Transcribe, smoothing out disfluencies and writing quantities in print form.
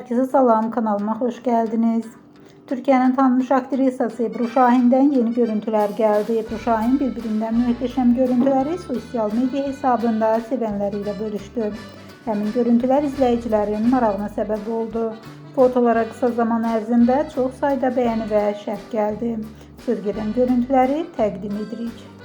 Herkese salam, kanalıma hoş geldiniz. Türkiye'nin tanınmış aktrisası Ebru Şahin'den yeni görüntüler geldi. Ebru Şahin birbirinden muhteşem görüntüleri sosyal medya hesabında sevenleriyle bölüştü. Həmin görüntüler izleyicilerin marağına sebep oldu. Fotolara kısa zaman ərzində çox sayda beğeni ve şərh geldi. Söz gedən görüntüləri təqdim edirik.